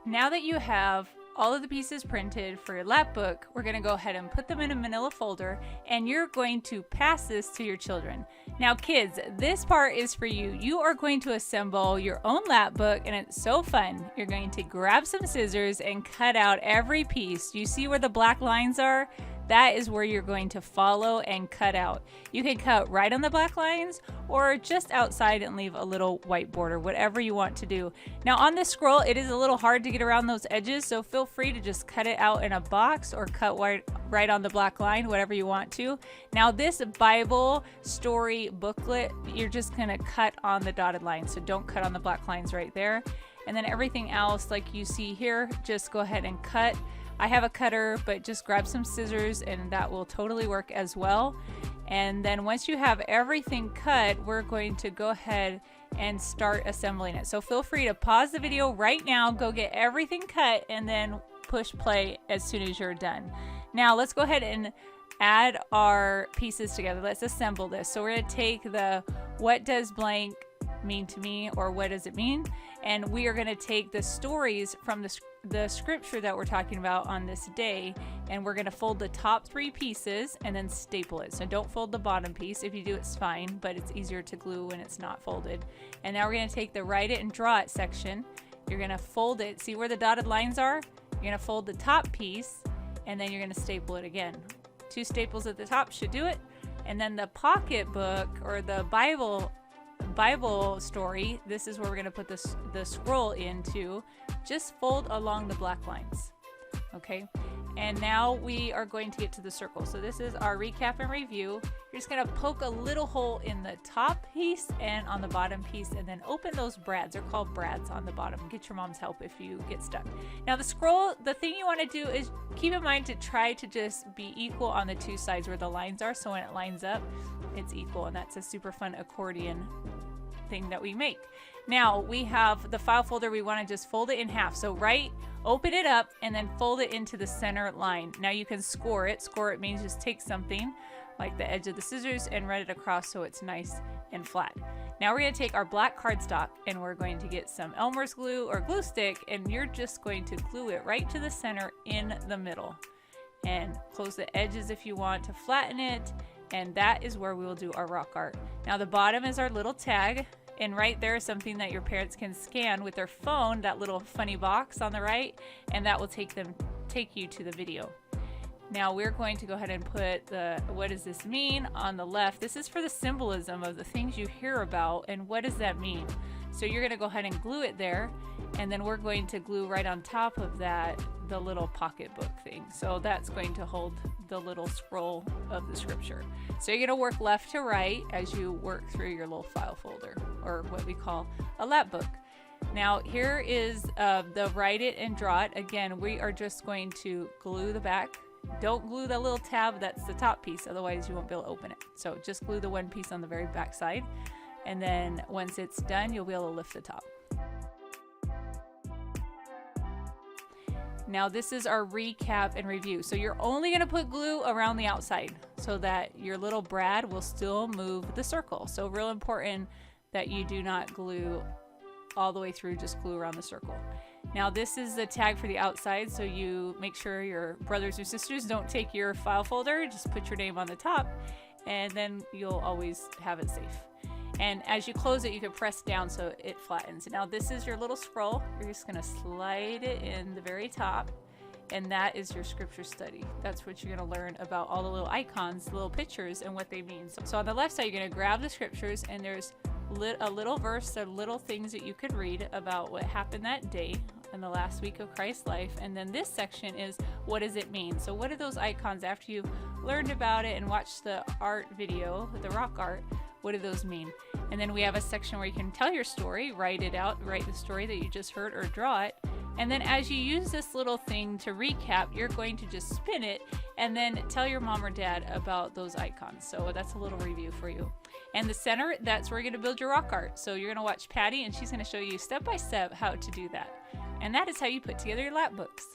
Now that you have all of the pieces printed for your lap book, we're going to go ahead and put them in a manila folder, and you're going to pass this to your children. Now kids, this part is for you. You are going to assemble your own lap book, and it's so fun. You're going to grab some scissors and cut out every piece. Do you see where the black lines are? That is where you're going to follow and cut out. You can cut right on the black lines or just outside and leave a little white border, whatever you want to do. Now on this scroll, it is a little hard to get around those edges, so feel free to just cut it out in a box or cut right on the black line, whatever you want to. Now this Bible story booklet, you're just gonna cut on the dotted line, so don't cut on the black lines right there. And then everything else, like you see here, just go ahead and cut. I have a cutter, but just grab some scissors and that will totally work as well. And then once you have everything cut, we're going to go ahead and start assembling it. So feel free to pause the video right now, go get everything cut, and then push play as soon as you're done. Now let's go ahead and add our pieces together. Let's assemble this. So we're going to take the what does blank mean to me, or what does it mean, and we are going to take the stories from the scripture that we're talking about on this day, and we're going to fold the top 3 pieces and then staple it. So don't fold the bottom piece. If you do, it's fine, but it's easier to glue when it's not folded. And now we're going to take the write it and draw it section. You're going to fold it. See where the dotted lines are? You're going to fold the top piece, and then you're going to staple it again. 2 staples at the top should do it. And then the pocket book, or the Bible story, this is where we're going to put the scroll into. Just fold along the black lines. Okay, and now we are going to get to the circle. So this is our recap and review. You're just going to poke a little hole in the top piece and on the bottom piece, and then open those brads. They're called brads on the bottom. Get your mom's help if you get stuck. Now the scroll, the thing you want to do is keep in mind to try to just be equal on the 2 sides where the lines are, so when it lines up, it's equal, and that's a super fun accordion thing that we make. Now we have the file folder. We want to just fold it in half. So open it up and then fold it into the center line. Now you can score it. Score it means just take something like the edge of the scissors and run it across so it's nice and flat. Now we're going to take our black cardstock and we're going to get some Elmer's glue or glue stick, and you're just going to glue it right to the center in the middle, and close the edges if you want to flatten it. And that is where we will do our rock art. Now the bottom is our little tag, and right there is something that your parents can scan with their phone, that little funny box on the right, and that will take you to the video. Now we're going to go ahead and put the what does this mean on the left. This is for the symbolism of the things you hear about and what does that mean. So you're going to go ahead and glue it there, and then we're going to glue right on top of that the little pocketbook thing. So that's going to hold the little scroll of the scripture. So you're going to work left to right as you work through your little file folder, or what we call a lap book. Now here is the write it and draw it. Again, we are just going to glue the back. Don't glue the little tab, that's the top piece, otherwise you won't be able to open it. So just glue the one piece on the very back side, and then once it's done, you'll be able to lift the top. Now this is our recap and review. So you're only going to put glue around the outside so that your little brad will still move the circle. So real important that you do not glue all the way through, just glue around the circle. Now this is the tag for the outside, so you make sure your brothers or sisters don't take your file folder. Just put your name on the top, and then you'll always have it safe. And as you close it, you can press down so it flattens. Now this is your little scroll. You're just going to slide it in the very top, and that is your scripture study. That's what you're going to learn about all the little icons, little pictures, and what they mean. So on the left side, you're going to grab the scriptures, and there's a little verse or little things that you could read about what happened that day in the last week of Christ's life. And then this section is what does it mean? So what are those icons after you've learned about it and watched the art video, the rock art? What do those mean? And then we have a section where you can tell your story, write it out, write the story that you just heard or draw it. And then as you use this little thing to recap, you're going to just spin it and then tell your mom or dad about those icons. So that's a little review for you. And the center, that's where you're going to build your rock art. So you're going to watch Patti, and she's going to show you step by step how to do that. And that is how you put together your lap books.